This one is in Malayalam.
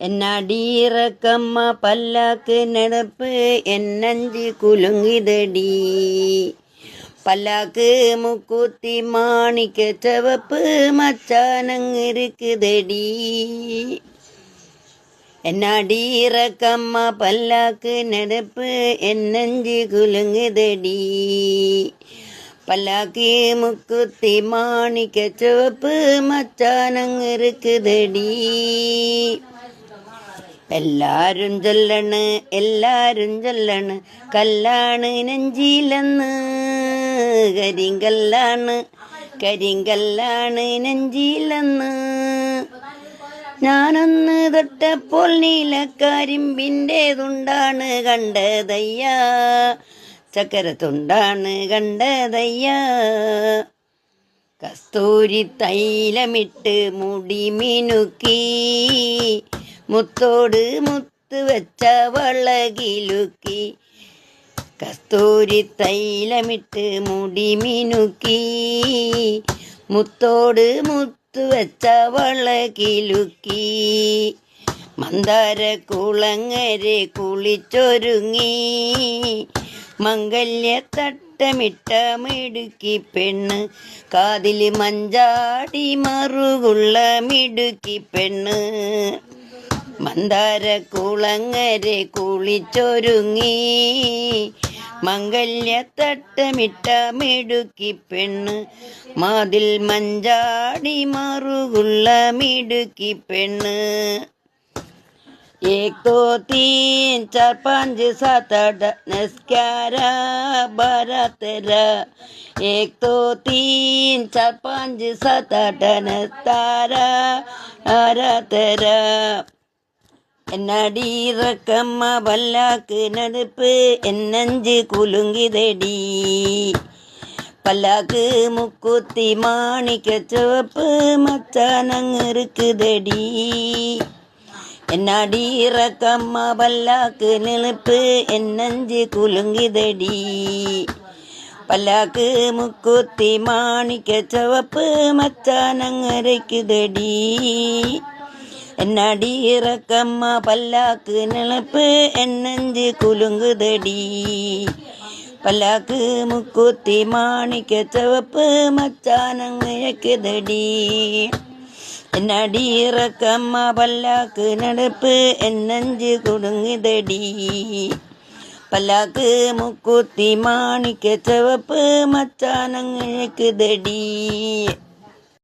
എന്നടിയിറക്കമ്മ പല്ലാക്ക് നടപ്പ് എന്നഞ്ച് കുലുങ്ങിതടി പല്ലാക്ക് മുക്കുത്തി മാണിക്ക ചവപ്പ് മച്ചാനങ്ങിരിക്കുതടി എന്നടിയിറക്കമ്മ പല്ലാക്ക് നടപ്പ് എന്നഞ്ച് കുലുങ്ങിതടി പല്ലാക്ക് മുക്കുത്തി മാണിക്ക ചുവപ്പ് മച്ചാനങ്ങിരിക്കുതടി എല്ലാരും ചൊല്ലണ് കല്ലാണ് നെഞ്ചിലെന്ന് കരിങ്കല്ലാണ് നെഞ്ചിലെന്ന് ഞാനൊന്ന് തൊട്ടപ്പോൾ നീലക്കരിമ്പിൻ്റെതുണ്ടാണ് കണ്ടതയ്യ ചക്കരത്തുണ്ടാണ് കണ്ടതയ്യ കസ്തൂരി തൈലമിട്ട് മുടി മിനുക്കി മുത്തോട് മുത്ത് വെച്ച വളകിലുക്കി കസ്തൂരി തൈലമിട്ട് മുടി മിനുക്കി മുത്തോട് മുത്ത് വെച്ച വളകിലുക്കി മന്ദാര കുളങ്ങരെ കുളിച്ചൊരുങ്ങി മംഗല്യ തട്ടമിട്ട മിടുക്കി പെണ്ണ് കാതില് മഞ്ചാടി മറുകുള്ള മിടുക്കി പെണ്ണ് മന്ദാര കുളങ്ങരെ കുളിച്ചൊരുങ്ങി മംഗല്യ തട്ടമിട്ട മിടുക്കി പെണ്ണ് മാതിൽ മഞ്ചാടി മറുകുള്ള മിടുക്കി പെണ്ണ് एक दो तीन चार पाँच सात आठ नमस्कारा 12 13 एक दो तीन चार पाँच सात आठ नमस्कारा 12 13 എന്നടിയിറക്കമ്മ പല്ലാക്ക് നടപ്പ് എന്നഞ്ച് കുലുങ്ങിതടി പല്ലാക്ക് മുക്കുത്തി മാണിക്ക ചുവപ്പ് മച്ചാനങ്ങിരിക്കുതടി എന്നടിയിറക്കമ്മ പല്ലാക്ക് നിളിപ്പ് എന്നഞ്ച് കുലുങ്ങിതടി പല്ലാക്ക് മുക്കുത്തി മാണിക്ക ചുവപ്പ് മച്ചാനങ്ങരയ്ക്കുതടി എന്നടിയിറക്കമ്മ പല്ലാക്ക് നിളിപ്പ് എന്നഞ്ച് കുലുങ്ങുതടി പല്ലാക്ക് മുക്കുത്തി മാണിക്ക ചുവപ്പ് മച്ചാനങ്ങരയ്ക്കുതടി എന്നടിയിറക്കമ്മ പല്ലാക്ക് നടപ്പ് എന്നഞ്ച് കുടുങ്ങിതടി പല്ലാക്ക് മുക്കുത്തി മാണിക്ക ചുവപ്പ് മച്ചാനങ്ങിഴക്കുതടി